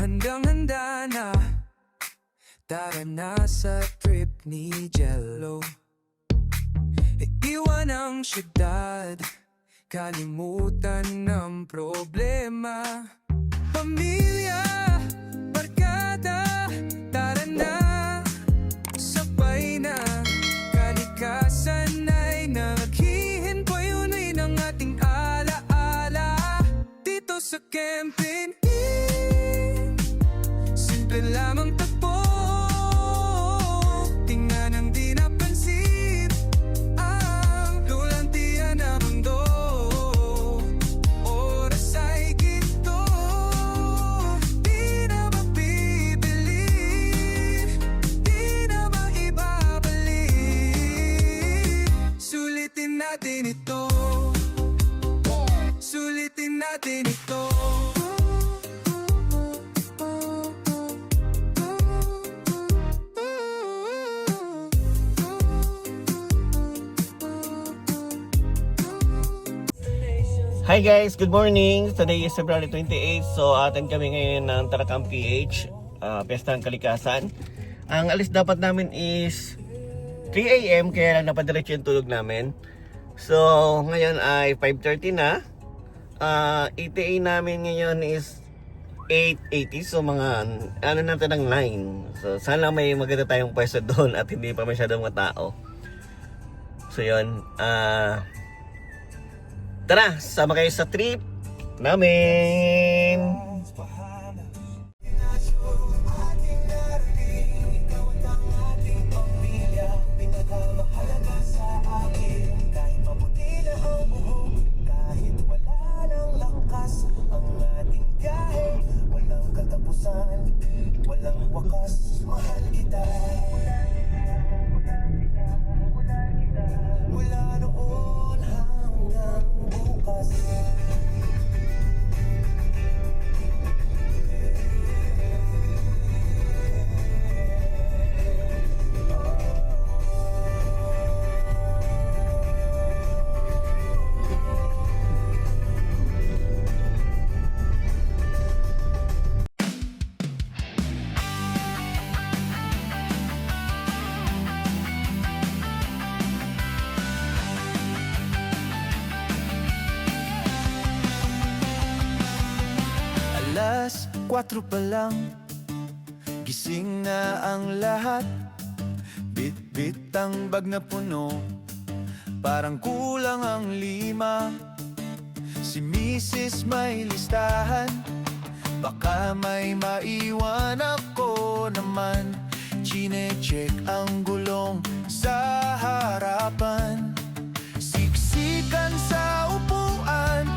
Handang-handa na, tara na sa trip ni Jello. Iiwan ang syudad, kalimutan ng problema. Pamilya, barkada, tara na, sabay na. Kalikasan ay naghihinpoy-unay ng ating alaala. Dito sa camping, simple lamang tagpo. Tingnan ang di napansin, ang lulantian na mundo. Oras ay ginto, di na mapipili, di na maibabalik. Sulitin natin ito, sulitin natin ito. Hi guys, good morning. Today is February 28. So atin kami ngayon ng Tarakam PH, Piyesta ng Kalikasan. Ang alis dapat namin is 3 AM, kaya lang napadiretso yung tulog namin. So ngayon ay 5:30 na. ETA namin ngayon is 8:80. So mga ano natin ng 9. So sana may maganda tayong pwesto doon at hindi pa masyadong mga tao. So yun, tara, sama kayo sa trip namin. Kahit wala ng lakas ang ating biyahe, walang katapusan, walang wakas. Mahal kita, mula noon hanggang bukas. Alas 4 pa lang, gising na ang lahat. Bit-bit ang bag na puno, parang kulang ang 5. Si Mrs. may listahan, baka may maiwan ako naman. Chine-check ang gulong sa harapan, siksikan sa upuan,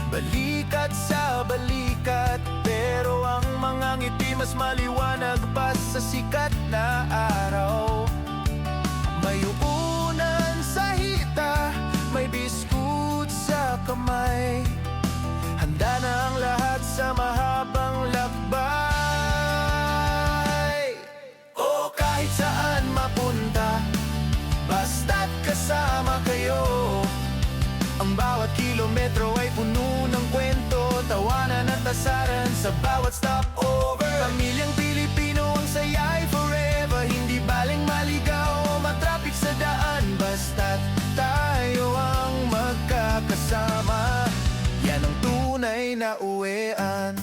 balikat sa balikat. Pero ang mga ngiti mas maliwanag pa sa sikat na araw. May upunan sa hita, may biskut sa kamay. Handa na ang lahat sa mahabang lakbay. O kahit saan mapunta, basta't kasama kayo. Ang bawat kilometro ay puno ng kwento, tawanan at asaran sa bawat stopover. Pamilyang Pilipino, ang saya ay forever. Hindi baling maligaw o matraffic sa daan, basta't tayo ang magkakasama. Yan ang tunay na uwian.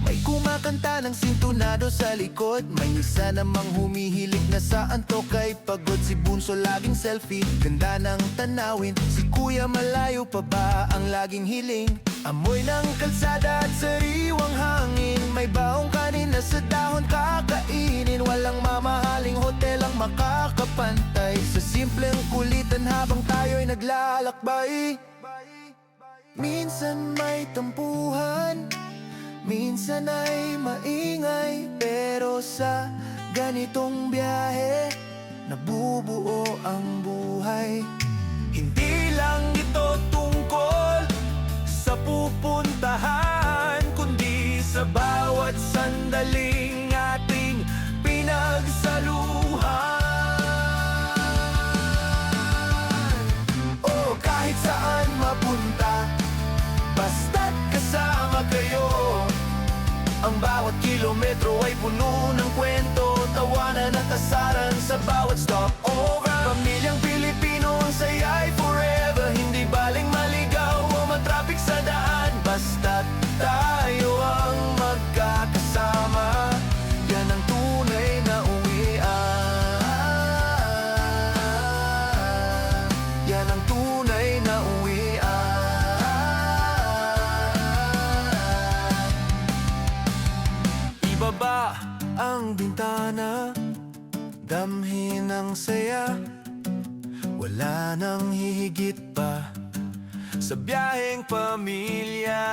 May kumakanta ng sintonado sa likod, may isa namang humihilig na sa antok ay pagod. Si Bunso laging selfie, ganda ng tanawin. Si Kuya malayo pa ba ang laging hiling. Amoy ng kalsada at sariwang hangin, may baong kanin na sa dahon kakainin. Walang mamahaling hotel ang makakapantay sa simpleng kulitan habang tayo'y naglalakbay. Minsan may tampuhan, minsan ay maingay, pero sa ganitong biyahe nabubuo ang buhay. Hindi lang ito tungkol sa pupuntahan, kundi sa bawat sandaling ating pinagsaluhan. O kahit saan mapunta, basta't kasama kayo. bawat kilometro ay puno ng kwento, tawanan at asaran sa bawat stopover. Pamilyang Pilipino, ang saya ay forever. Hindi baling maligaw o matraffic sa daan, basta't tayo ang magkakasama. Yan ang tunay na uwian. Yan ang tunay na uwian. Ibaba ang bintana, damhin ang saya. Wala nang hihigit pa sa biyaheng pamilya.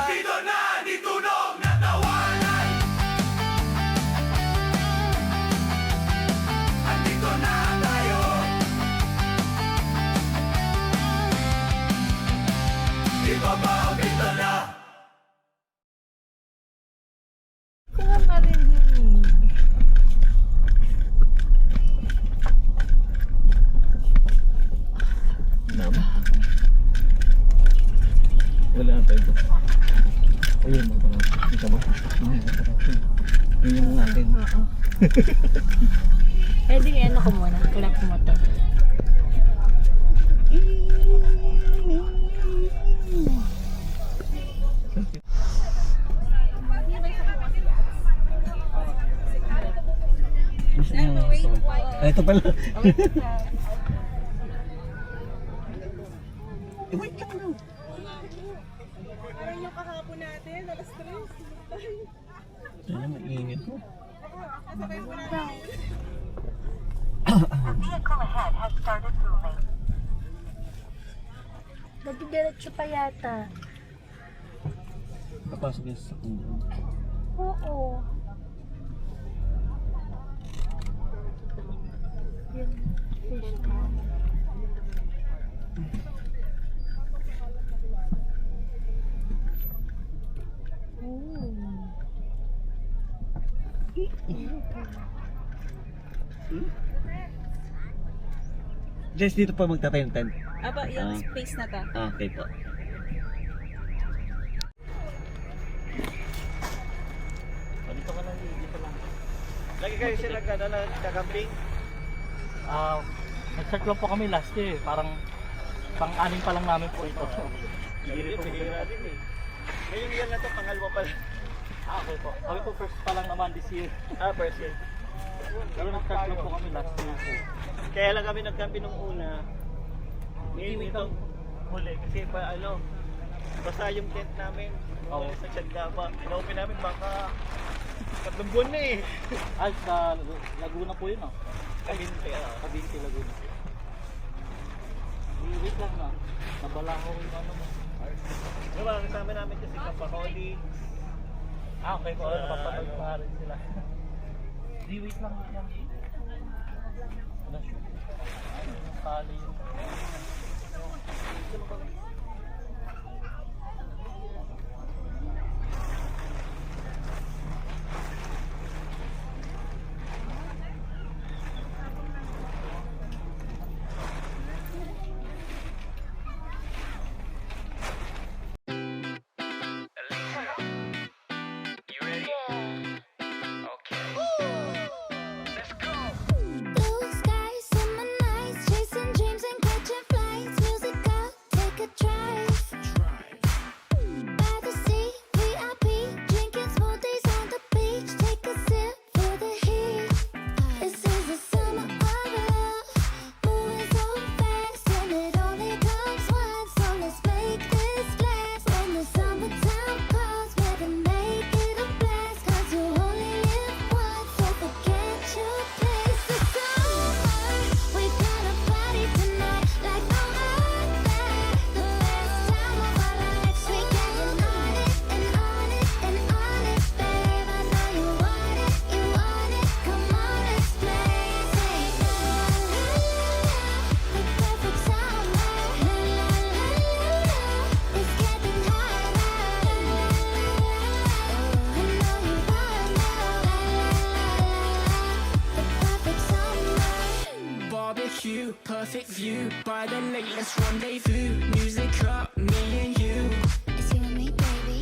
Dito na, di tunog na tawanan. Andito na tayo. Ibaba ang bintana. Ko nga marinig. Wala na tayo. Ayun mo parang. Kita mo? Yun yung natin. Oo. Eh di ano ko muna, clap mo to. Ay, ito pala. Wait lang. Parang yung kahapon natin, alas 3. Ano mainit mo? Nasabay mo natin. Nagdidiretso pa yata. Kapasok yung sasakyan doon. Oo. Yung fish tank. Jess, dito pa magtatay ng tent. Aba, yung Ah. space na ta. Okay po. Dito ka lang, dito lang. Lagi kayo sila nagkakamping? Nag-start lang po kami last year, parang pang-anim pa lang namin po ito. Hindi po bihira din eh. Ngayon yan na to, pangalawa pa lang. Okay po. Kami po first pa lang naman this year. First year. Pero nag-start lang po kami last year po. Kaya lang kami nagkampi nung una. Ngayon itong huli kasi pa basta yung tent namin. Oo. Sa Tiagaba. Inopen namin baka 3 buwan na eh. Ay, sa Laguna po yun, Kabinte Cavite, Laguna. Wait lang na. Nabala ko yung ano mo. Diba, kasama namin kasi Kapaholi. Okay po, napapanood pa rin sila. Di, wait lang. Ano siya? Tali yun. Blue skies, summer nights, chasing dreams and catching flights. Music up, take a drive. By the sea, VIP, drinking smoothies on the beach. Take a sip for the heat. This is the summer of love, moving so fast, and it only comes once. So let's make this last. When the summertime comes, better make it a blast. 'Cause you only live once, so forget your place. The summer, we gonna party tonight like no other. The best time of our lives. We getting on it and on it and on it, babe. I know you want it, you want it. Come on, let's play. Say la la la, the perfect summer. La la la la, it's getting hotter. La la la la, I know you want it. La la la la, the perfect summer. Barbecue, perfect view by the lake, let's rendezvous. Music up, me and you. It's you and me, baby.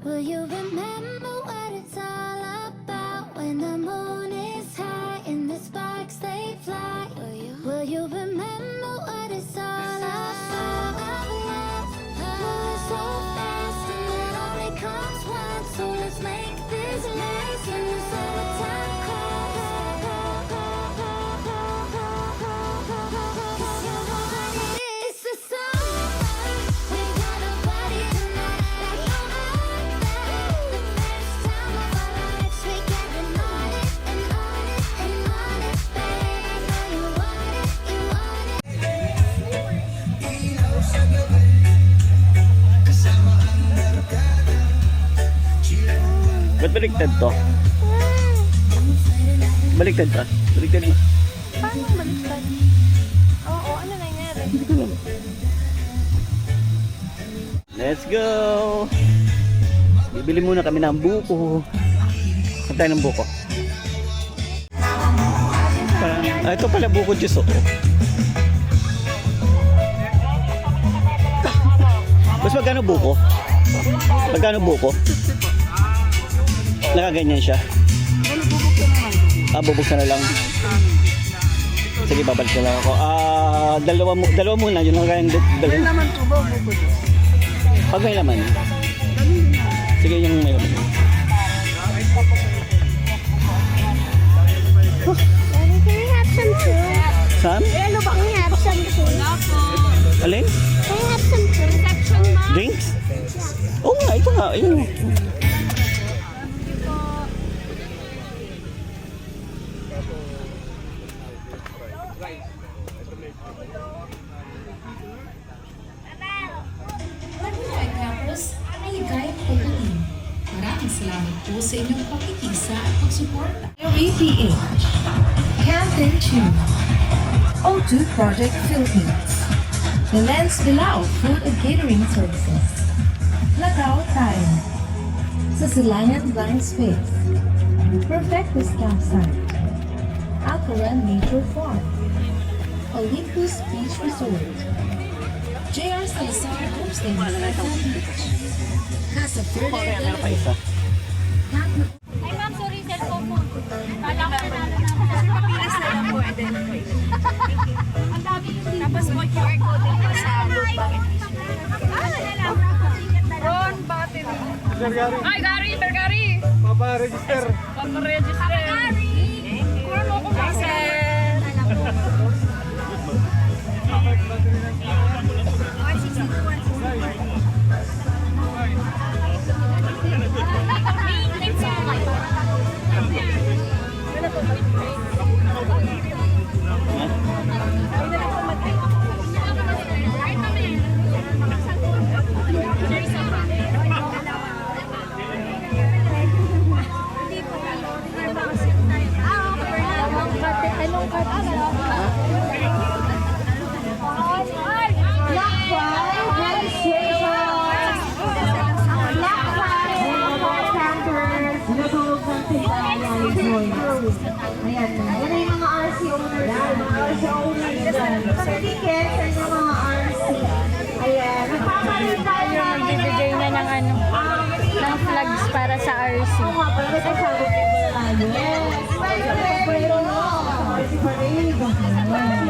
Will you remember what it's all about when the moon is high and the sparks they fly? Will you remember what it's all about? Moving so fast and it only comes once, so let's make this last in the summertime clouds. 'Cause you know what it is. It's the summer. We got a party tonight like no other. The best time of our lives. We getting on it and on it and on it, babe. I know you want it, you want it. Ba't baligtad to? Baligtad ka? Baligtad mo. Paano baliktad? Oo, ano nangyari? Let's go! Bibili muna kami ng buko. Saan tayo ng buko? Ito pala buko juice, oh. Mas magkano buko? Magkano buko? Nakaganyan siya. Bubuksan na lang. Sige, babalik na lang ako. Dalawa muna. Yun ang kayang dalawa. May laman po ba? Pag may laman. Sige, yung may laman. Can we have some food? Sam? Can we have some food? Alin? Can we have some food? Drinks? Oo nga, ito nga. Ayun. Barangay Campus, maligayang pagdating. Maraming salamat po sa inyong pakikisa at pagsuporta. WPH, Campaign 2, O2 Project Philippines, The Lens Bilao Food and Catering Services, Lagao tayo, sa Silangan Blind Space, Perfectus Campsite, Alcoran Nature Farm, Olympus Beach Resort, JR Salazar Homestay Malacca Beach, Casa Verde del Paisa. Ay ma'am, sorry, cellphone mo. Kala ko na papilas na lang po, identify. Ang dami yung dito. Tapos mo QR code din po sa lupa. Ron, battery. Ay, Gary, Gary. Papa-register. Papa-register. Gary. Kuha mo ko kasi. Ayan na. Yan ay mga RC owners. Mga RC owners dyan. Sa tickets ay yung mga RC. Ayan. Nagpapalit tayo ng Nagbibigay na ng ano, ng flags para sa RC. Oo nga pala. May kasabot din pala tayo. Yes. RC Parade.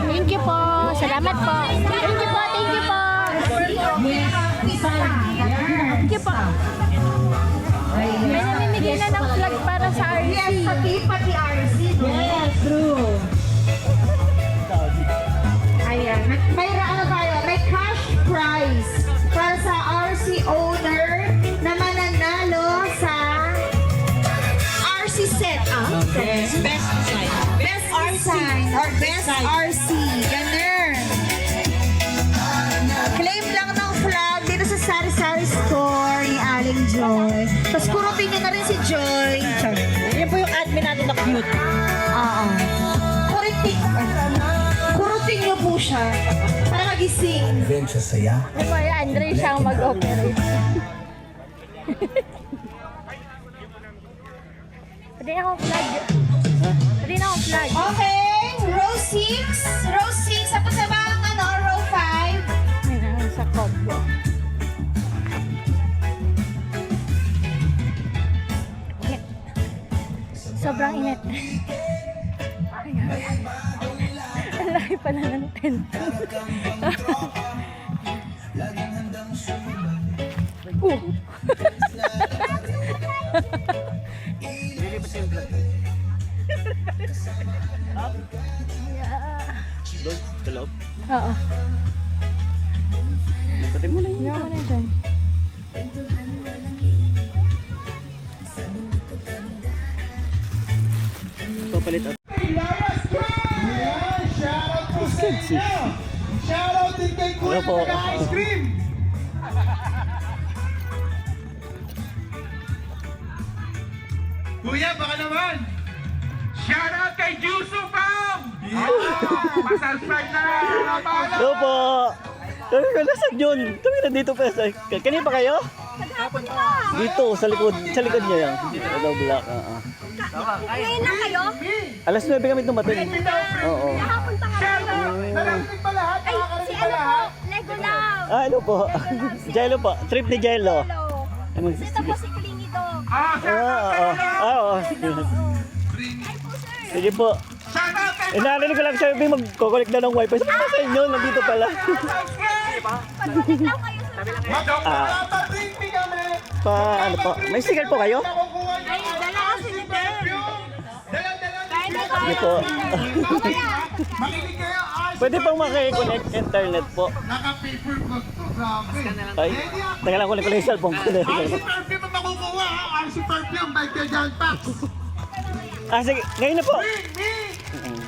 Thank you po. Salamat po. Thank you po. Thank you po. Yes. Thank you po. May namimigay na ng flag para sa RC. Yes, pati RC. Yes, true. Ayan. May ano tayo, may cash prize para sa RC owner na mananalo sa RC set. Best design. Best design or best RC. Ganun. Claim lang ng flag dito sa Sari Sari Store ni Aling Joy. Tapos kurupin niya na rin si Joy. Yan po yung admin natin na cute. Oo. Kurutin niyo po siya para magising. May Andre siyang mag-operate. Pwede na akong flag. Pwede na akong flag. Okay, row 6. Row 6. Tapos sa mga row 5. Ay, sa combo. Sobrang init. Ang laki pala ng tent. Doon, sa loob. Oo. Pati mo na yun. Hindi ako na dyan. Papalit at Shoutout din kay Hello Kuya po. Ice Cream! Kuya, baka naman! Shoutout kay Juso Pam! Pasubscribe na lang! Hello po! Kami ka nasan yun? Kami nandito pa sa... Kanina pa kayo? Dito, sa likod niya yan. Hello, black. Ngayon lang kayo? Alas 9 kami tumating. Oo. Kahapon pa kayo. Narinig ba lahat? Ay, si ano po? Lego Love. Ah, ano po? Jello po. Trip ni Jello. Hello. Ito po si Clingy Dog. Oo. Sige po. Narinig ko lang siya yung mag-collect na ng wifi. Sabi ko sa inyo, nandito pala. Pag-ulit lang kayo sa Magpapadrinking kami! Ano po? May sticker po kayo? Ay, dala kasi ni Ben. Sige po. Makinig kayo! Pwede pang makikonnect internet po. Naka-paper bag to, grabe! Ay, teka lang, kunin ko lang yung cellphone ko. RC Perfume ang makukuha ha! RC Perfume by Tejan Pax! Sige, ngayon na po.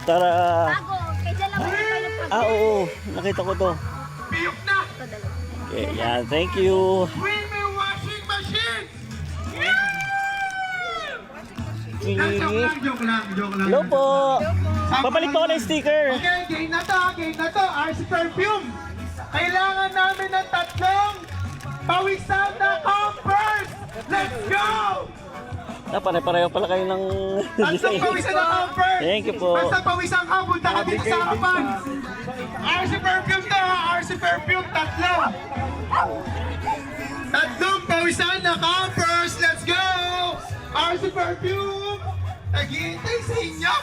Tara. Bago, kaysa lang kayo kayo pag- Oo, nakita ko to. Piyok na! Okay, yan, thank you. Creamy washing machine! Joke lang. Hello po. Papalit po ako ng sticker. Okay, game na to. RC Perfume! Kailangan namin ng 3 pawisan na Converse! Let's go! Pare-pareho pala kayo ng 3 design. pawisan na Converse! Thank you po. Basta pawisan ka, punta ka dito sa harapan! RC Perfume to ha! RC Perfume, 3 pawisan na Converse! Let's go! RC Perfume! Naghihintay sa inyo!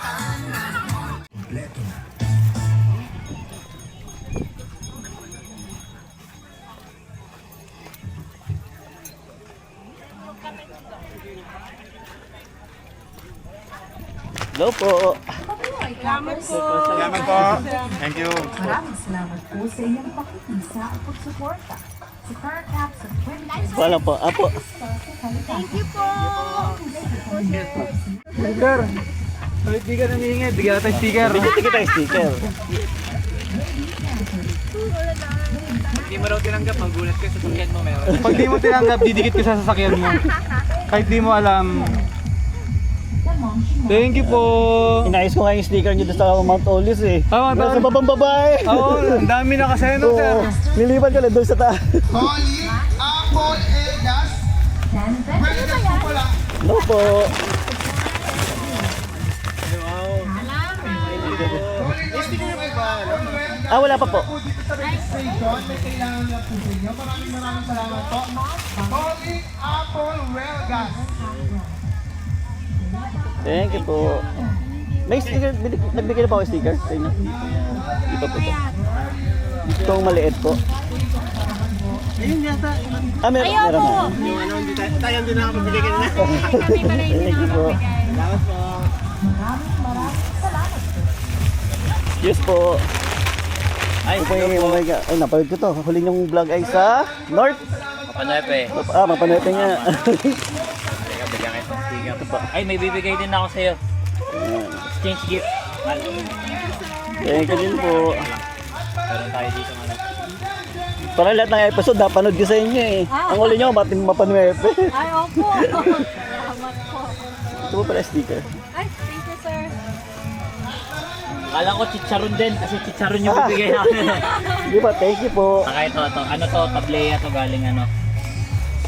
Hello po. Salamat po. Salamat po! Thank you! Maraming salamat po sa inyong pakikisa at pagsuporta sa Car Caps of 2020. Wala po. Apo. Thank you po. Sticker! Kahit di ka namihingi, bigyan natin sticker. Bigyan tayo sticker. Hindi mo raw tinanggap, magulat ka sa sasakyan mo meron. Pag di mo tinanggap, didikit ka sa sasakyan mo. Kahit di mo alam. Thank you po! Inayos ko nga yung sticker nyo doon sa Mount Olives eh. Ah, Mount Nasa Olives. babang babae. Oo, ang dami nakaseno, sir. Oo. Nilipan ko lang doon sa taas. Holly, Apple, Egas. Welcome po pala. Hello po. Wala pa po. Dito sa registration, may kailangan lang po sa inyo. Maraming salamat po. Holly, Apple, Welgas. Thank you po. May sticker, nagbigay na pa ako ng sticker sa inyo. Ito po. Itong maliit po. Ayun yata. Meron. Ayaw Meron po. na. Tayo din na magbigay ka na. Thank you po. Salamat po. Yes po. Ay, po yung oh my God. Ay, napanood ko to. Huling yung vlog ay sa North. Mapanepe. Mapanood nga. Teka, bigyan kayo ng sticker. Ay, may bibigay din ako sa'yo. Exchange gift. Thank you din po. Meron tayo dito mga Para lahat ng episode, napanood ko sa inyo eh. Ang uli nyo, mapanuepe. Ay, opo. Salamat po. Ito po pala sticker. Ay, thank you, sir. Akala ko chicharon din kasi chicharon yung bibigay namin. Di ba? Thank you po. Saka ito. Ano to? Tableya to galing ano?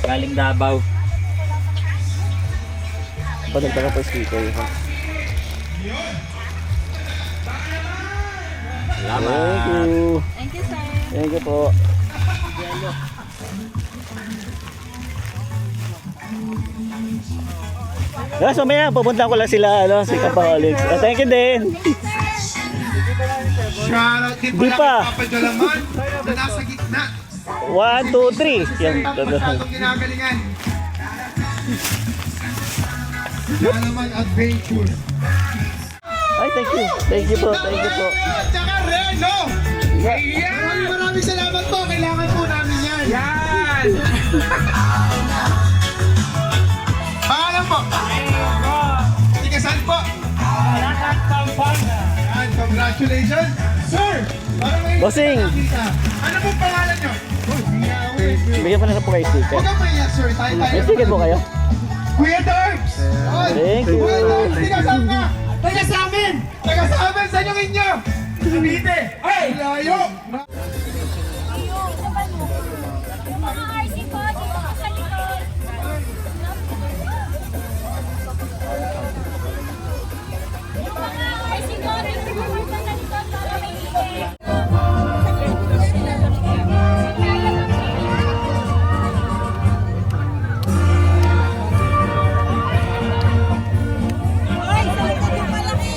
Galing Davao. Padagdagan po yung sticker. Salamat. Thank you. Thank you, sir. Thank you po. So maya, pupunta ko lang sila, ano, si Kapaholics. Thank you din. Shoutout din Di pala pa. kay Papa Jalaman na nasa gitna. 1, 2, 3. Yan. Masyadong ginagalingan. Jalaman Adventure. Ay, thank you. Thank you po. Thank you po. Tsaka Reno. Maraming salamat po. Kailangan po namin yan. Yan. Paalam po. Tigasan po. Yan, congratulations. Sir, parang may Bossing. nakita. Ano po pangalan nyo? Bigyan ko na lang po kayo sticker. Huwag kang mahiya, sir. Tayo. May sticker po kayo? Kuya Darbs! Thank you. Kuya Darbs, tiga saan ka? Taga sa amin! Taga sa amin, saan yung inyo? Cavite! Ay! Layo! Yung mga RC po, dito po sa likod. Yung mga RC po, dito po sa likod para may ingay. Ay, sa likod yung malaki.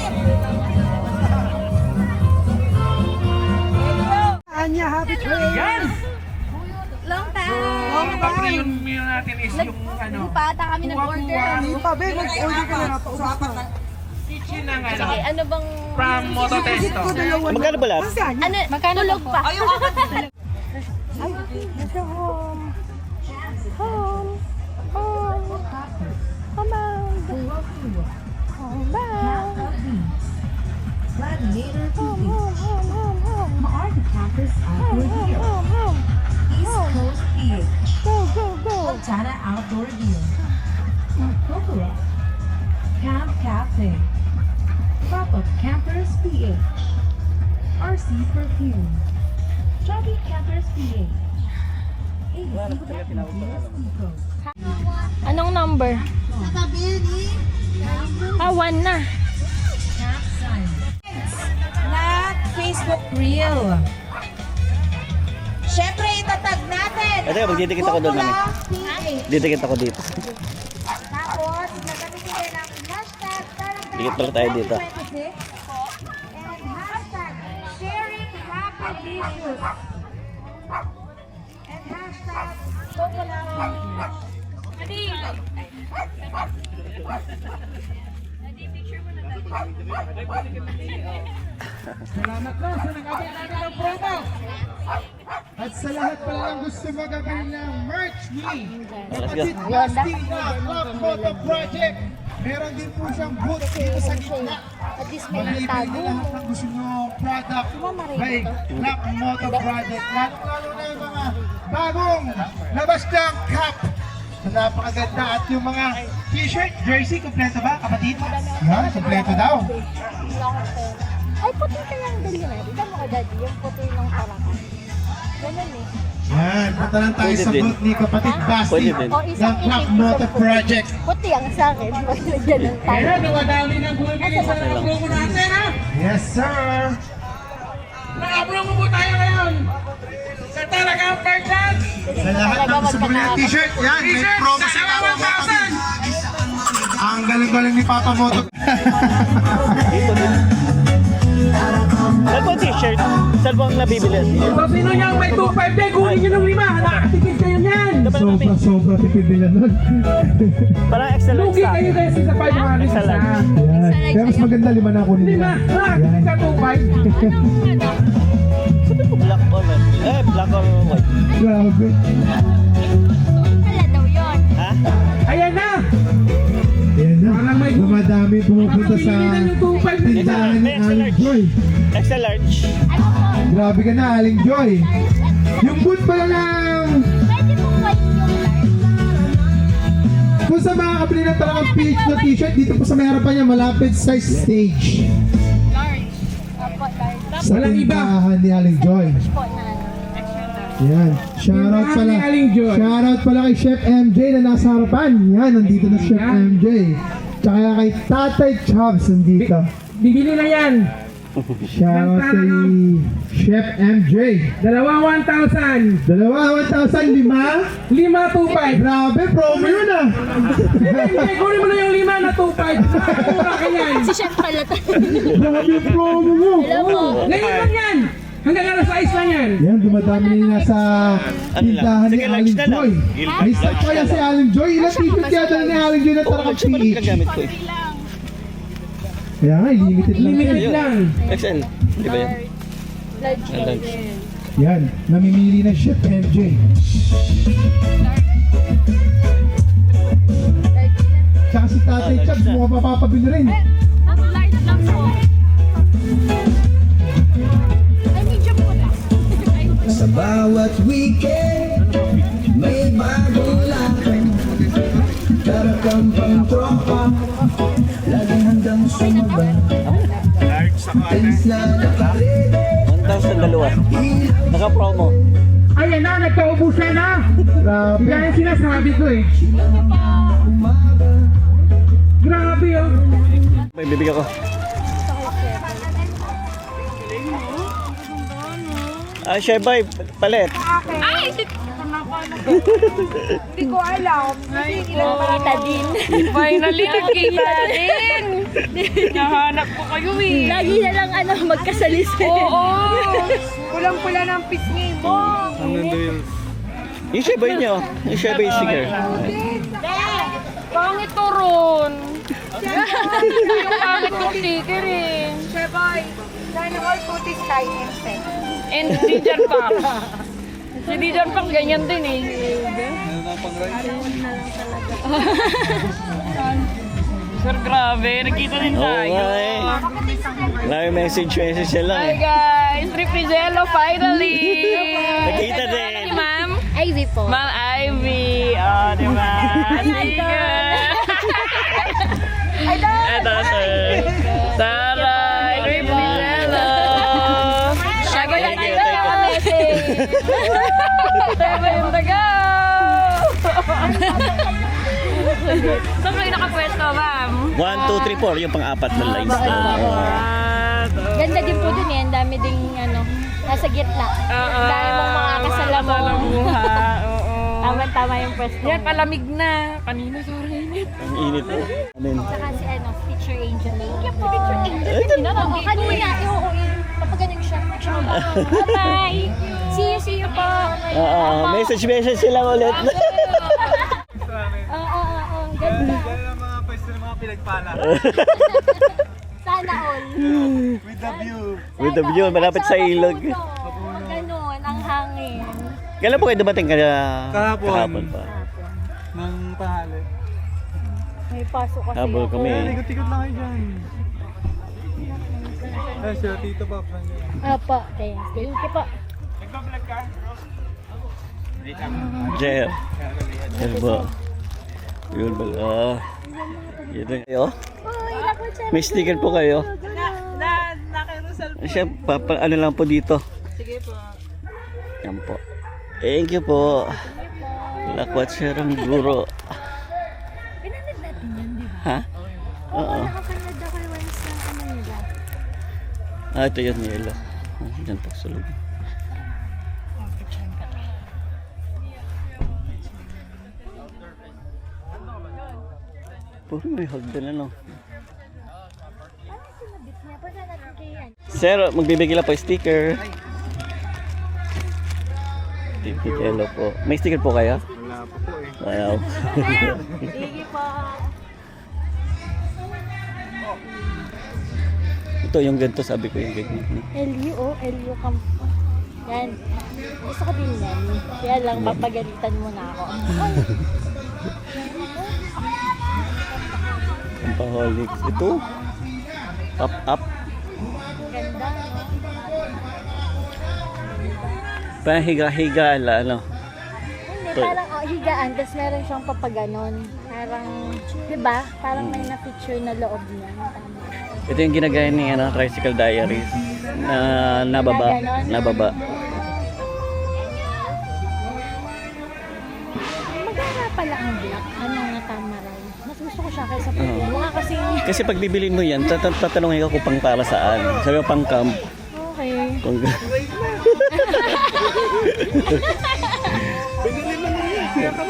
Long time! Yung meal natin is yung ano, Hindi pa ata kami nag-order. Hindi pa, babe. Mag-order ka na. Kitchen ng ano, Sige, ano bang... from Mototesto. Magkano ba lahat? Ano? Magkano tulog pa? Ayun ako. Gladiator TV. Maardi Campus Outdoor Gear. East Coast PH. Montana Outdoor Gear. Cocoa. Camp Cafe. Pop-up Campers PH. RC Perfume. Chubby Campers PH. Anong number? Ah, 1 na. Na Facebook Reel. Siyempre, itatag natin. Ate, magdidikit ako doon, mami. PH. Didikit ako dito. Tapos, nagamitin din ang hashtag Dikit pala tayo dito. 26 and hashtag sharing happy issues. And hashtag Cocoa. Salamat na sa nag-abot natin ng promo. At sa lahat pala ng gusto magabili ng merch ni Kapatid Basti na Club Moto Project. Meron din po siyang booth dito sa gitna. At least may Mabibili tago na lahat mo. ng gusto nyo product by Club Moto Project. Lalo na yung mga bagong labas ng cap. Napakaganda at yung mga t-shirt, jersey, kompleto ba kapatid? Yan, kompleto daw. Long term. Ay, puti kaya ang dali na. Dito mo ka, Daddy, yung puti ng parakan. Ganun eh. Yan, punta lang tayo Pwede sa din. booth ni kapatid Basti Pwede din. O, isang ng Club itim, Moto isang puti. Project. Puti ang sa akin. Yan ang tayo. dumadami ng bumibili sa promo natin, ha? Yes, sir. Naka-promo po tayo ngayon. Sa talagang purchase. Sa lahat ng gusto bumili ng t-shirt, yan, may T-shirt promo sa si Papa Moto. 1,000. Ang galing-galing ni Papa Moto. Dito din. Saan po ang t-shirt? Saan po ang nabibili? So sino niyang may 2.5 day, kunin niyo ng 5. Nakakatipid kayo niyan. Sobra tipid nila nun. Parang extra large Lugi sa kayo akin. kasi sa 500 Extra isa. large. Yan. Kaya mas maganda lima na kunin 5. nila. Nakakatipid sa 2.5. Sabi ko black or white. Black or white. Grabe. Wala daw yun. Ha? Ayan na. Yan na. Parang may- Dumadami pumupunta sa Pinili na yung 2.5 nila. tindahan ni Extra Aling large. Joy. Extra large. Ano po? Grabe ka na, Aling Joy. Yung boot pala ng... Pwede po white yung large. Kung sa mga kabili ng talagang PH na t-shirt, dito po sa may harapan niya, malapit sa stage. Large. Opo, large. Sa Walang iba. tindahan ni Aling Joy. Po na ano. Yan. Shoutout pala. Tindahan ni Aling Joy. Shoutout pala kay Chef MJ na nasa harapan. Yan, nandito na Chef Yan. MJ. Tsaka kay Tatay Chubbs nandito. Bibili na yan. Shoutout kay Chef MJ. Dalawa 1,000. Dalawa, 1,000, 5? 5,2,500. Grabe, promo yun ah. Hindi, kunin mo na yung 5 na 2,500. Mura ka yan. Si Chef pala to. Grabe yung promo mo. Ngayon lang yan. Hanggang alas 6 lang yan. Yan, dumadami na yung nasa Ano lang? tindahan ni Sige, lunch Aling na lang. Joy. May stock kaya si Aling Joy. Ilang t-shirt kaya dala ni Aling Joy na Oo, Tarakang siya pala PH? ginagamit ko eh. Kaya nga, limited lang. Limited yan. lang. XL. Di ba yan? Lunch. Yan, namimili na Chef MJ. Tsaka si Tatay Chubbs, mukhang papapabili rin. Light lang po. Ay, medium po lang. Sa bawat weekend, may bagong lakad. Tarakang pang-tropa, laging handang sumaba. Tens na nakarede, 1,000 dalawa. Naka-promo. Ayan na, nagkaubusan na. Grabe. Yan yung sinasabi ko eh. Grabe oh. May bibigyan ko. Ah, Chef Boy, palit. Ay! Hindi ko alam. Kita din. Finally, nagkita din. Nahanap ko kayo eh. Lagi na lang magkasalisi. Oo. Pulang-pula ng pisngi mo. Yung Chef Boy nyo. Yung Chef Boy sticker. Pangit to ron. Yung pangit ko sticker eh. Seboy, sana all putis tayo instead. And Dijan Pang. Si Dijan Pang ganyan din eh. Sir, grabe. Nakita din Oo tayo. nga eh. Live message siya lang Hi eh. guys! Riprizello finally! Nakita din. Si Ma'am? Ivy po. Ma'am Ivy. Oh, di ba? Sige. Ito, sir. Taray! Riprizello! Shagay lang Thank you, tayo thank you. message. Seven in the go! Saan kayo nakapwesto, ma'am? 1, 2, 3, 4. Yung pang-apat na lines na. Ganda din po dun eh. Ang dami ding nasa gitna. Ang dami mong mga kasalamong. Oo. Tama-tama yung pwesto. Yan, palamig na. Kanina, sorry. Ang init po. Amen. Saka si Teacher Angel. Thank you po. Teacher Angel. Kanina, kapag ganun siya. Bye! See you po. Oo, message sila ulit. Oo. Ganda. Yan ang mga pwesto ng mga pinagpala. Sana all. With the view. With the view, malapit sa ilog. Ganun, ang hangin. Kailan po kayo dumating ka? Kahapon. pa. Ng tanghali. May pasok kasi Habol ako. kami. Ikot-ikot lang kayo dyan. Eh, siya, Tito Pops. Apo, thank you po. Jer. Jer po. Yun ba? Yun na kayo. May sticker po kayo. Siya, ano lang po dito. Sige po. Yan po. Thank you po. Lakwat siya ng guro. Pinanood natin yan, di ba? Ha? Oo. Nakapanood ako once ng nila. Ah, ito yun, yelo. Diyan po sulog. Puro may hagdan ano. Sinabit niya. Pwede natin kayan. Sir, magbibigay lang po sticker. Tipid yellow po. May sticker po kayo? Wala pa po eh. Wow. Sige po. Ito yung ganito, sabi ko yung ganito. LU Campo. Yan. Gusto ko din yan. Kaya lang, papagalitan mo na ako. Paholics. Ito. Pop up. Ganda, no? Pahiga-higa ano. Hindi, parang higaan, tapos meron siyang papaganon. Parang, di ba? Parang may na-picture na loob niya. Tama. Ito yung ginagaya ni Tricycle Diaries na nababa. Maganda pala ang black. Ano nga tama rin. Mas gusto ko siya kaysa puti. Mukha kasing Kasi pag bibilin mo yan, tatanungin ka kung pang para saan. Sabi mo pang camp. Okay. Kung...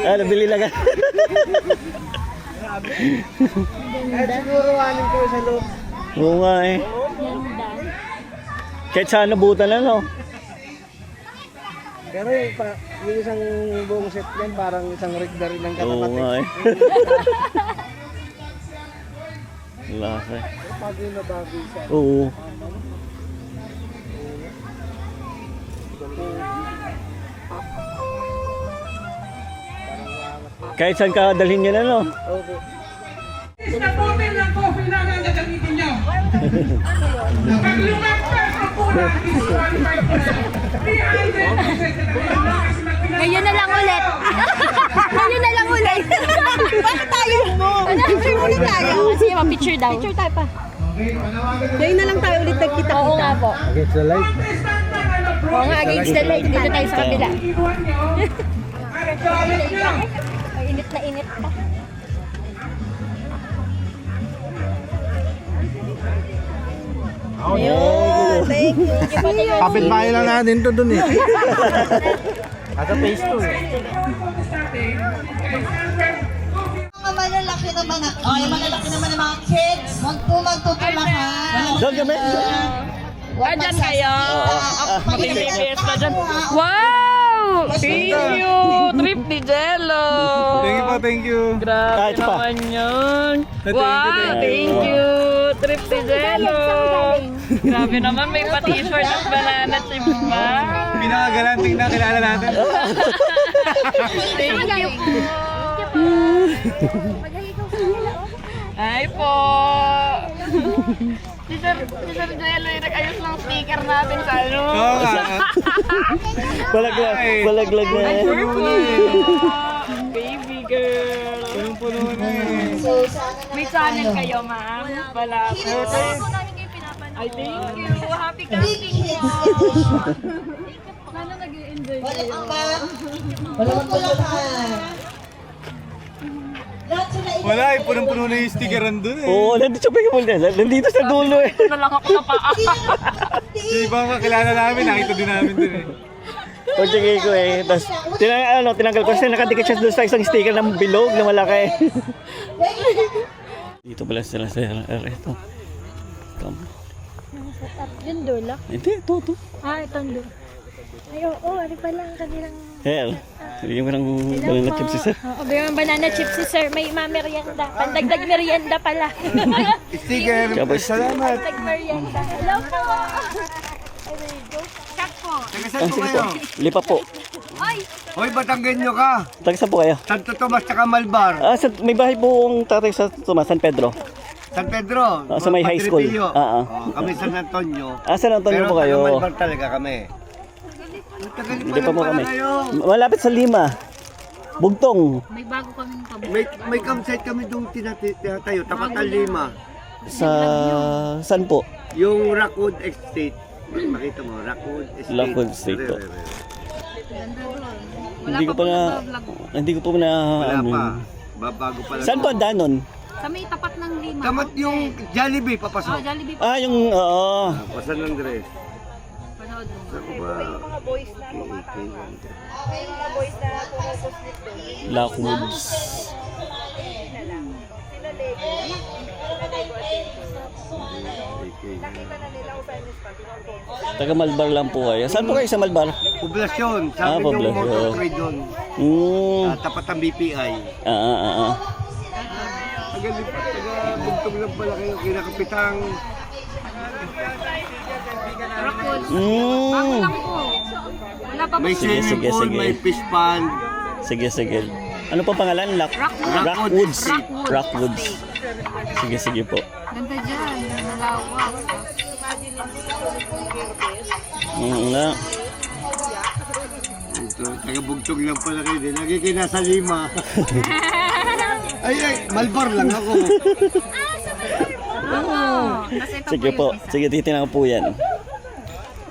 Nabili lang ka. Kahit siguro anin ko sa loob. Oo nga eh. Kahit saan nabutan na, no? Pero yung isang buong set yan, parang isang rig na rin ng Oo katapat. nga eh. Lasa. Pag yung nabago siya. Oo. Kahit saan ka dalhin yan, ano? Okay. Ngayon na lang ulit. Ngayon na lang ulit. Bakit tayo mo? Picture muna tayo. Kasi ma-picture daw. Picture tayo pa. Ngayon na lang tayo ulit nagkita-kita. Oo nga po. Against the light. Oo nga, against the light. Dito tayo sa kabila. Ay, init na init pa. Ayun. Thank you. Kapit-bahay lang natin to dun eh. At sa phase 2 eh. Mga malalaki na mga, yung malalaki naman ng mga kids, huwag po magtutulakan. Doon kami. Dyan kayo. Mag-PPS na dyan. Wow! Thank you! Trip ni Jello! Thank you po, thank you. Grabe Kahit pa. naman yun. Thank you, Wow! Thank you! Trip ni Jello! Grabe naman, may pa-t-shirt at banana chips pa. Pinakagalanting na kilala natin. Thank you po! Hi po! Si Sir Jello, nag-ayos ng sticker natin sa ano. Oo nga. Balaglag na. Ay, baby girl. Punong-puno na eh. May channel kayo, ma'am? Wala po. Ay, thank you. Happy camping po. Sana nag-enjoy kayo. Walang tulakan. Wala eh, punong-puno na yung stickeran dun eh. Oo, nandito sa Pekimol na. Nandito sa dulo eh. Ito na lang ako na paa. Yung ibang kakilala namin, nakita din namin dun eh. Pagtigay ko eh. Tapos tinanggal ko kasi nakadikit siya doon sa isang sticker ng bilog na malaki. Dito pala sila sa ito. Yun dola. Hindi, ito. Ah, itong dola. Ay, oo, ano pala ang kanilang... Hell, bigyan mo ng banana chips si sir. Oo, bigyan ng banana chips si sir. May merienda. Pandagdag merienda pala. Sticker, Tapos, salamat. Pandagdag merienda. Hello po. Ay, there you go. Chat po. sige po, lipa po. Ay! Hoy, Batanggenyo ka! Taga saan po kayo? Santo Tomas tsaka Malbar. May bahay po ang tatay sa Tomas, San Pedro. San Pedro. Sa may high school. Patripilyo. Oo. Kami San Antonio. San Antonio Pero po kayo. taga Malbar talaga kami. Hindi pa mo kami. Malapit sa Lima. Bugtong. May bago kaming pabot. May campsite kami doon tinatayo, tapat ng Lima. Sa saan po? Yung Rockwood Estate. Makita mo, Rockwood Estate. Rockwood Estate po. Wala Hindi ko pa na Wala ano. pa. Babago pa lang. Saan po ang danon? Sa may tapat ng Lima. Tamat yung Jollibee papasok. Jollibee Ah, yung oo. Pasan ng dress. panood mo. Ako ba? Lackwoods. Taga Malbar lang po kayo. Saan po kayo sa Malbar? Poblasyon. Sabi yung poblasyon. motor trade doon. Tapat ang BPI. Taga-bugtong lang pala kayo. Kinakapitang. Rockwood. Bago lang po. Wala pa May Sige, swimming sige, pool, sige. may fish pond. Sige. Ano po pangalan? Rockwoods. Rockwoods. Sige po. Ganda dyan. Nalawak. Nga. Ito, taga-bugtong lang pala kayo. Lagi kayo nasa Lima. ay, Malbar lang ako. Sige po. Sige, titingnan ko po yan.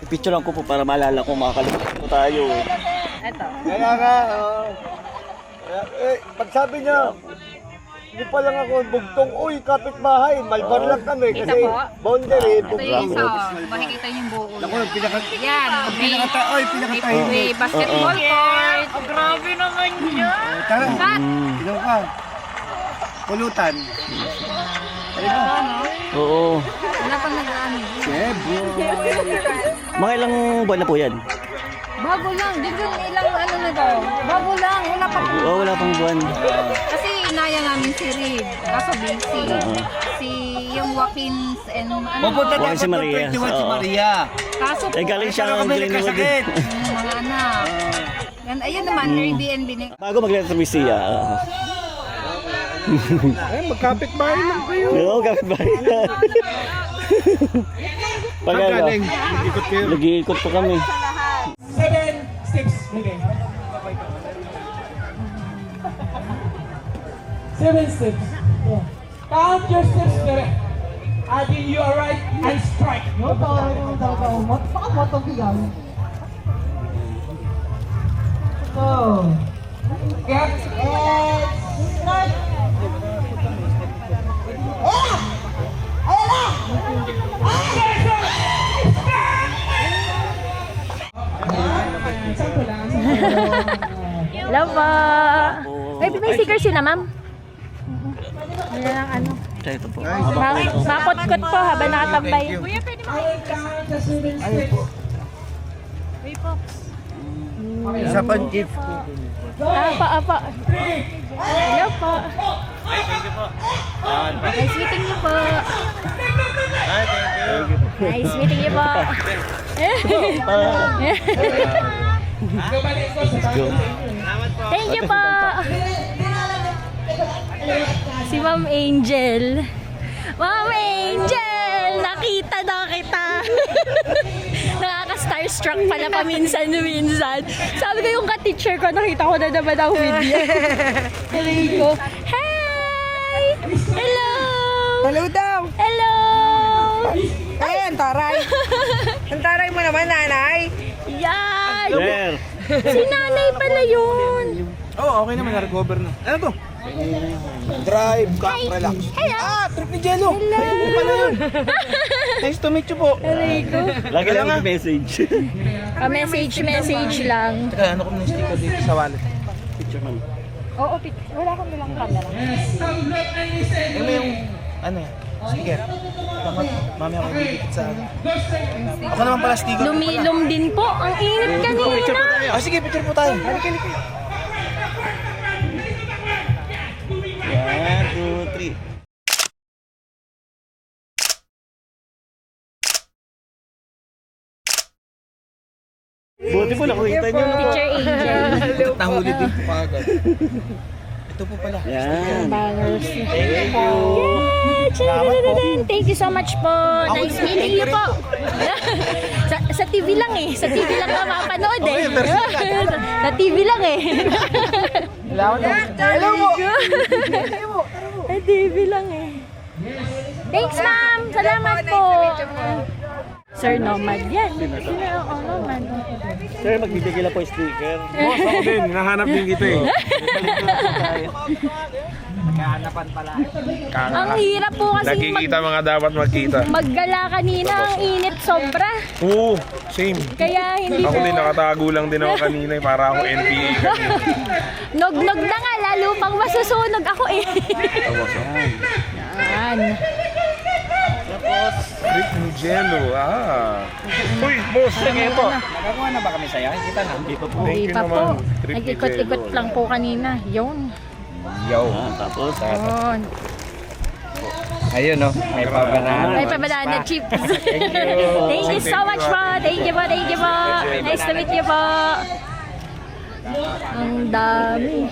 I-picture lang ko po para maalala ko makakalimutan po tayo. Kaya nga, pag sabi niyo, Di pa lang ako bugtong, uy, kapitbahay, malbar lang kami kasi boundary, Ito yung isa, makikita niyo yung buo. Ako, pinaka... Yan, may basketball court. Oh, grabe naman yan. Tara, ikaw ka. Pulutan. Oo. Wala pang nag-ano. Mga ilang buwan na po yan? Bago lang, din ilang ano na daw. Bago lang, wala pang. Oo, wala pang buwan. Kasi inaya namin si Reed, kaso busy. Si yung Joaquins and ano. Pupunta Juan si Maria. si Oo. Maria. Kaso po, Galing siya ng Glenwood. mga anak. Yan, ayun naman, Airbnb na. Bago mag-letter siya. Magkapit bahay lang kayo. Oo, kapitbahay na. Pag ano, Ikot kayo. nag-iikot po kami. 7 steps. Okay. 7 steps. Yeah. Count your steps correct. Until you arrive and strike. So, get and strike. Hello po. May sticker sila, ma'am. Wala lang ano. Ito po. Makot-kot po habang nakatambay. Kuya, pwede mo. Isa pa jeep. Apa. Hello po. Nice meeting niyo po. Nice meeting niyo po. Thank you po. Si Ma'am Angel. Ma'am Angel! Nakita na kita. Nakaka-starstruck pala paminsan-minsan. Sabi ko yung ka-teacher ko, nakita ko na naman ang video. Sabi ko, hi! Hello! Hello daw! Hello! Ay, ang taray! Ang taray mo naman, nanay! Yan! Sir. Si nanay pala yun. Oo, okay naman, na-recover na. Ano to? Drive ka, relax. Hello! Trip ni Jello! Hello! Nice to meet you po. Enrico. Lagi lang mag-message. Message lang. Teka, ano ko ng sticker dito sa wallet? Picture man. Oo, wala kang bilang camera. Ano yung, ano yan? Sticker. Mami ako didikit sa ano. Ako naman pala sticker. Lumilom din po. Ang init kanina. Ah, sige, picture po tayo. 1, 2, 3. Buti po nakita niyo. Teacher Angel. Nahuli din po agad. Ito po pala. Yan. Bangers. Thank you. Thank you so much po. Nice meeting you po. sa TV lang eh. Sa TV lang ka mapanood eh. Sa TV lang eh. Hello po! Sa TV lang eh. Thanks ma'am. Salamat po. Sir Nomad yan. Sino ang Nomad? Sir, magbibigay lang po yung sticker. Boss, ako din. Hinahanap din kita eh. Magkahanapan pala. Ang hirap po kasi Nakikita mga dapat magkita. maggala kanina. Ang init sobra. Oo, same. Kaya hindi Ako po. din, nakatago lang din ako kanina eh, para ako NPA kanina. Nog-nog na nga. Lalo pang masusunog ako eh. Yan. Trip ni Jello, Uy, boss, sige po. Nagagawa na ba kami sa'yo? Kita na. Hindi pa po. Hindi pa po. Nag-ikot-ikot lang po kanina. Yun. Tapos. Yun. Ayun no, may pabanana. May pabanana chips. Thank you so much po. Thank you po. Thank you po. Nice to meet you po. Ang dami.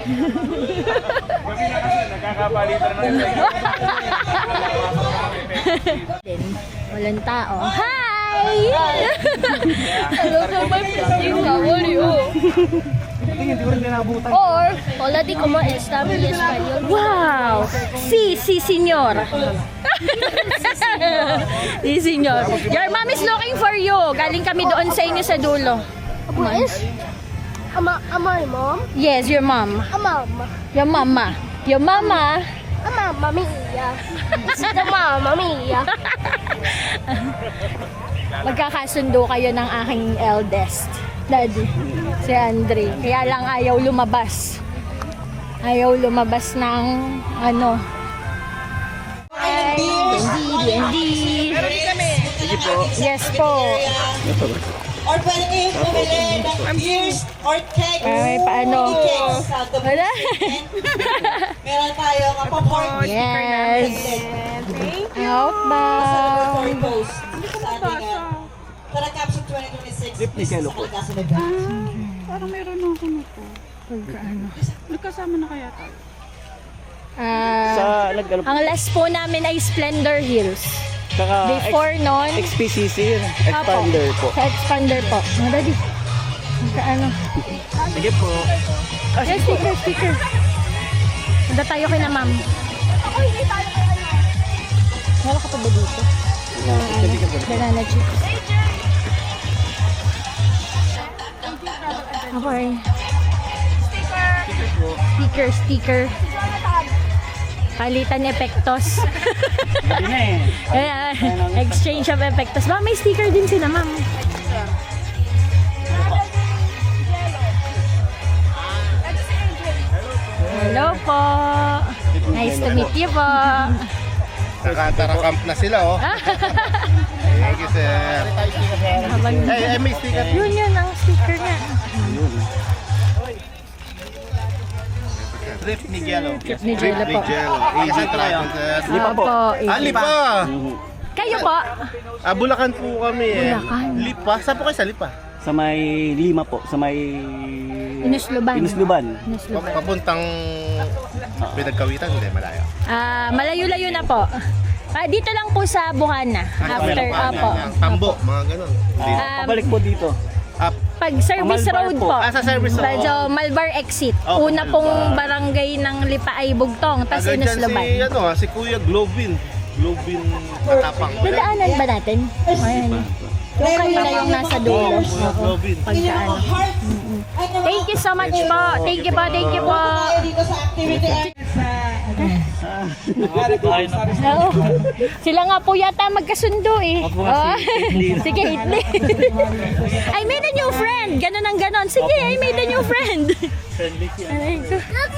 Nakakapalitan na Walang tao. Hi! Hello po, my friend. How are you? Or, hola di como está mi español. Wow! Si, señor. Si, señor. Your mom is looking for you. Galing kami doon sa inyo sa dulo. Am I mom? Yes, your mom. A mom. Your mama. Your mama. A Mamma Mia. It's the Mamma Mia. Magkakasundo kayo ng aking eldest, Daddy, si Andre. Kaya lang ayaw lumabas. Ayaw lumabas ng ano. D&D. Sige po. Yes po. Or pwede kayo pumili ng beers or cakes. Ay, paano? Wala. Meron tayo kapaport. Yes. Outbound. Tara Capsule 2026. Lip ni Kelo po. Parang meron ako nito. Nagkasama na kaya tayo? Sa nagano po. Ang last po namin ay Splendor Hills. Saka Before nun, XPCC, expander po. sa expander po. Mga Daddy. Ano? Sige po. Yes, sticker. Punta tayo kay na ma'am. Wala ka pa ba dito? Banana chips. Okay. Sticker. Palitan epektos. Gabi na eh. Ayan, exchange of epektos. Ba, may sticker din sila, ma'am. Hello po. Nice to meet you po. Nakatara-camp na sila, oh. Thank you, sir. Habang May sticker. yun ang sticker niya. Trip ni Jello. Ni Jello po. Easy travel, sir. Lipa po. Opo, Lipa! Kayo po? Bulacan po kami eh. Bulacan. Lipa? Saan po kayo sa Lipa? Sa may Lima po. Sa may... Inusluban. Inusluban. Papuntang Pinagkawitan, hindi, malayo. Malayo-layo na po. Dito lang po sa Buhana. After, opo. Tambo, mga ganun. Pabalik po dito. Pag service Malbar road po. po. Sa service road. Medyo Malbar exit. Oh, Una pong barangay ng Lipa ay Bugtong, tas Agad dyan Inusluban. si Kuya Globin. Globin Katapang. Dadaanan ba natin? Ayan. Yung kanina yung nasa dulo. Globin. Pagkaan. Thank you so much po. Thank you po. Dito sa activity. Oo. Sila nga po yata magkasundo eh. Oh. Sige, Hitler. I made a new friend. Ganon ang ganon. Sige, I made a new friend. Look,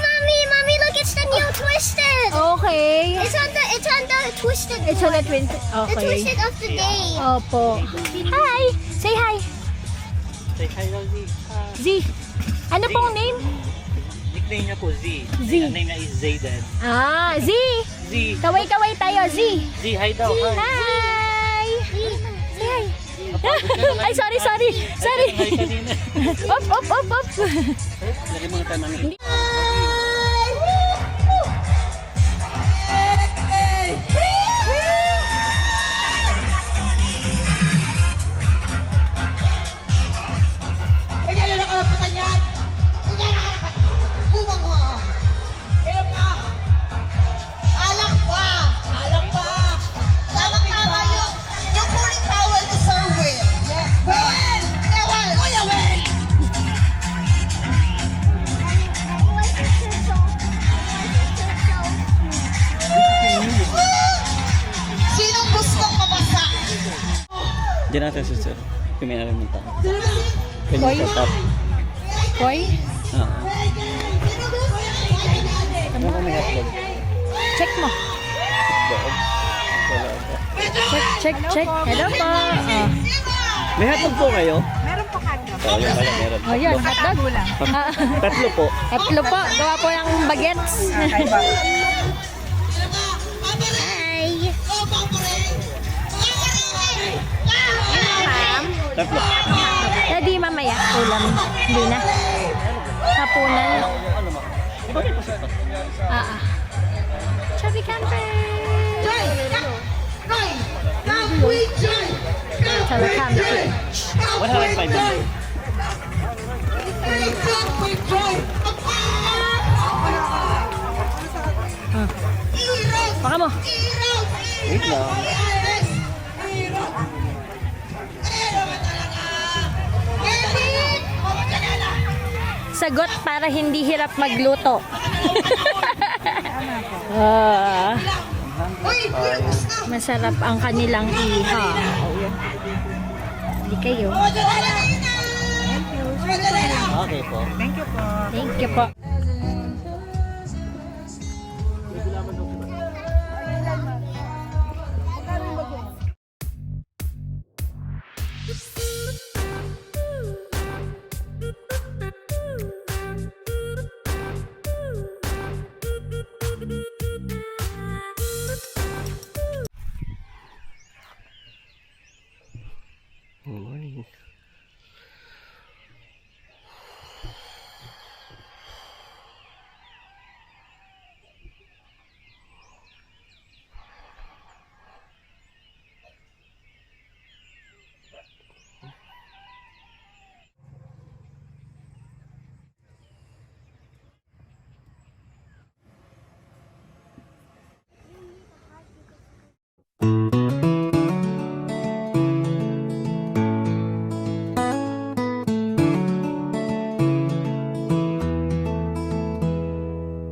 mommy, look, it's the new Twisted. Okay. It's on the Twisted. It's on the one. twin. The Okay. Twisted of the day. Opo. Hi. Say hi. Say hi daw, Z. Z. Ano pong name? Nickname niya po, Z. Z. Ang name niya is Zayden. Z. Z. Kaway-kaway tayo, Z. Z, hi daw. Hi. Say hi. Ay, sorry. Hi kanina. Op. Lagi mga tayo mami. Kaya na nakalaputan yan! Kaya nakalaputan! Bumang mo! Hirap ka! Alak pa! Tama yung cooling towel ni Sir Will! Will! Kuya Will! Sinong gustong mabasa? Diyan natin si Sir. Kami na rin munta. Koy? Top. Koy? Ano kami hotdog? Check mo. Check. Hello po. May hotdog po kayo? Meron pa kanya. Oo, yan pala, meron. Oh, yan. Hotdog. Tatlo po. Tatlo po. Gawa po ng bagets. Hi. Tatlo. Daddy, mamaya. Ulam. Hindi na. Hapunan. Chubby camper. Chubby camper. 105. Baka mo. Wait lang. Sagot para hindi hirap magluto. Masarap ang kanilang ihaw. Hindi kayo. Okay po. Thank you po. Good morning.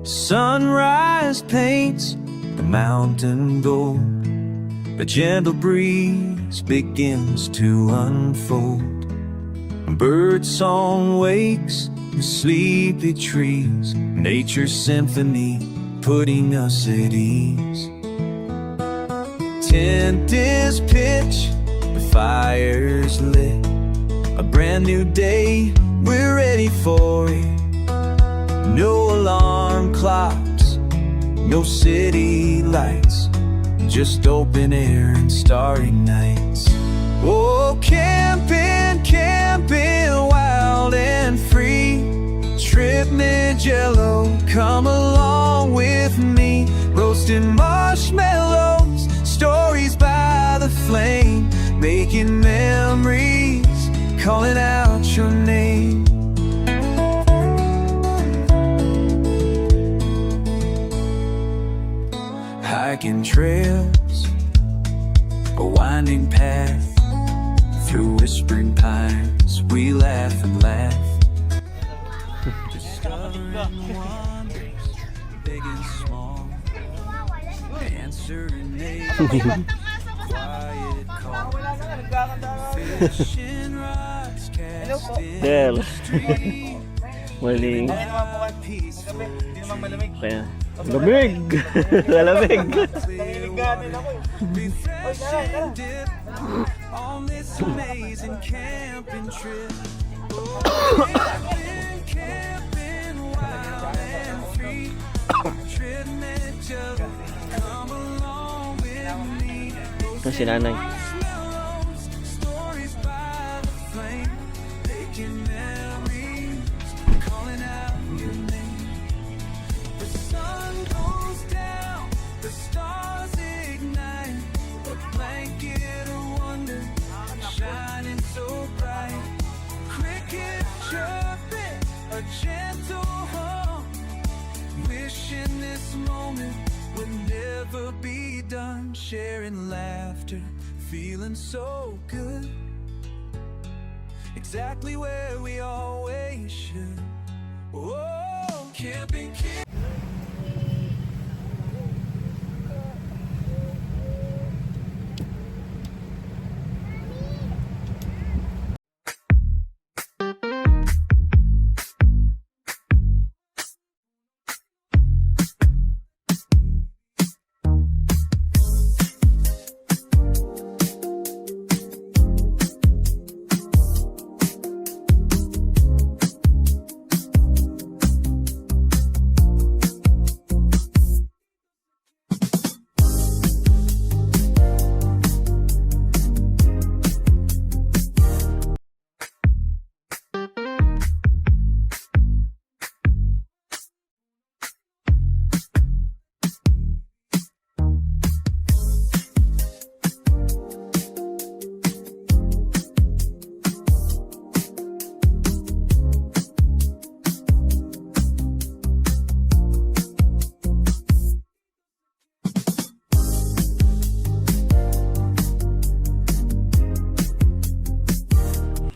Sunrise paints the mountain gold. A gentle breeze begins to unfold. Bird song wakes the sleepy trees. Nature's symphony putting us at ease. Tent is pitched, the fire's lit. A brand new day, we're ready for it. No alarm clocks, no city lights, just open air and starry nights. Oh, camping, camping, wild and free. Trip mid-jello, come along with me. Roasting marshmallows, stories by the flame. Making memories, calling out your name. Hiking trails, a winding path through whispering pines. We laugh and laugh, discovering wonders, big and small. Answering neighbors, quiet call. Fishing rods cast in Del. the stream. Morning. Peaceful. Kaya. Lamig! Lamig! Refreshing dip on this amazing camping trip. Camping wild and free. Trip mid-jello, come along with me. Ito si nanay. Stories by the flame, making memories, calling out your name. The sun goes down, the stars ignite, a blanket of wonder, shining so bright. Cricket chirping, a gentle hum, wishing this moment would never be done. Sharing laughter, feeling so good, exactly where we always should. Oh, camping.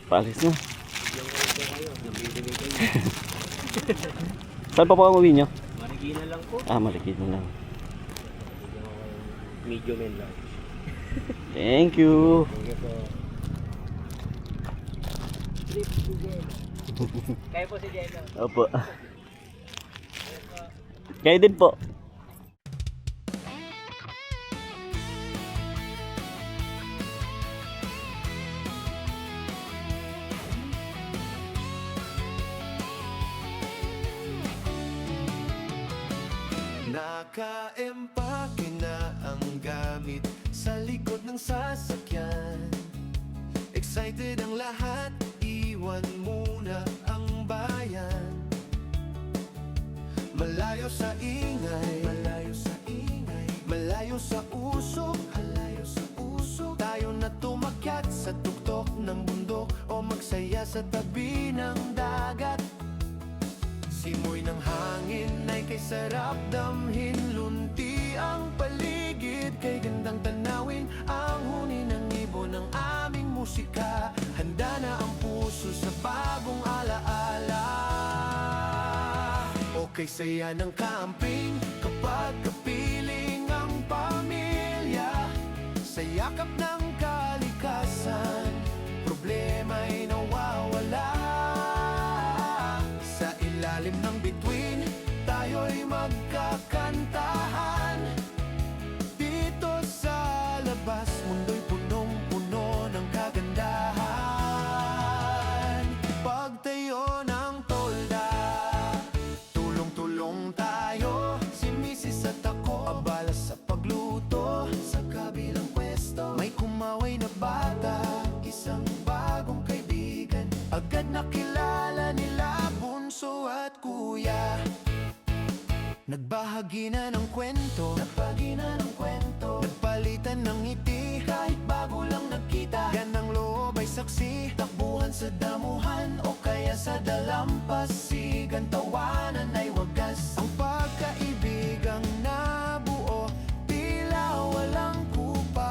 Palis na. Saan pa po ang uwi nyo? Maligi na lang po. Malaki na lang. Medium and large. Thank you. Kaya po si Jenna. Opo. Kayo din po. Naka-empake na ang gamit sa likod ng sasakyan. Excited ang lahat, iwan muna ang bayan. Malayo sa ingay, malayo sa ingay, malayo sa usok, malayo sa usok. Tayo na tumakyat sa tuktok ng bundok o magsaya sa tabi ng dagat. Simoy ng hangin ay kay sarap damhin, lunti ang paligid kay gandang tanawin. Ang huni ng ibon ng aming musika, handa na ang puso sa bagong alaala. Okay saya ng camping kapag kapiling ang pamilya, sa yakap ng kalikasan, problema'y nawawala. Sa ilalim ng bituin, tayo'y magkakantahan. Dito sa labas, mundo'y punong-puno ng kagandahan. Pagtayo ng tolda, tulong-tulong tayo. Si Mrs. at ako, abala sa pagluto. Sa kabilang pwesto, may kumaway na bata, isang bagong kaibigan. Agad nakilala nila bunso at kuya. Nagbahagi na ng kwento, nagpalitan ng ngiti, kahit bago lang nagkita. Yan ang loob ay saksi, takbuhan sa damuhan o kaya sa dalampasigan. Tawanan ay wagas, ang pagkaibigang nabuo, tila walang kupas.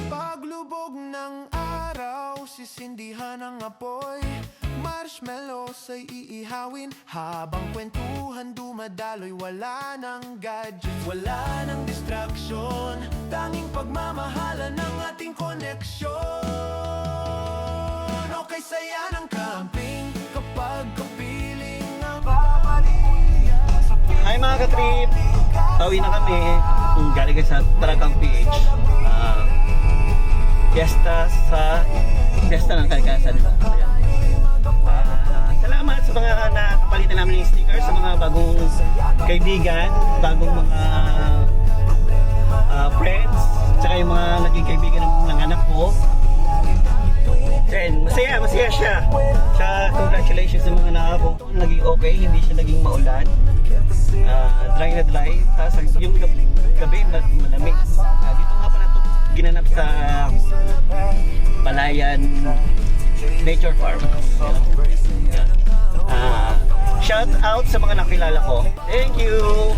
Paglubog ng araw, sisindihan ang apoy, marshmallows ay iihawin, habang kwentuhan dumadaloy. Wala nang gadgets, wala nang distraction, tanging pagmamahalan ng ating koneksyon. Okay saya ng camping kapag kapiling ang babaliya. Hi mga ka-trip! Pauwi na kami. Galing sa Taragang PH. Fiesta ng Kalikasan. Salamat sa mga napalitan namin ng stickers, sa mga bagong kaibigan, bagong mga friends, tsaka yung mga naging kaibigan ng anak ko. Then, masaya siya. Congratulations sa mga anak ko. Naging okay, hindi siya naging maulan. Dry na dry. Tapos yung gabi malamig. Dito nga pala ito ginanap sa Palayan Nature Farm. Shout out sa mga nakilala ko. Thank you!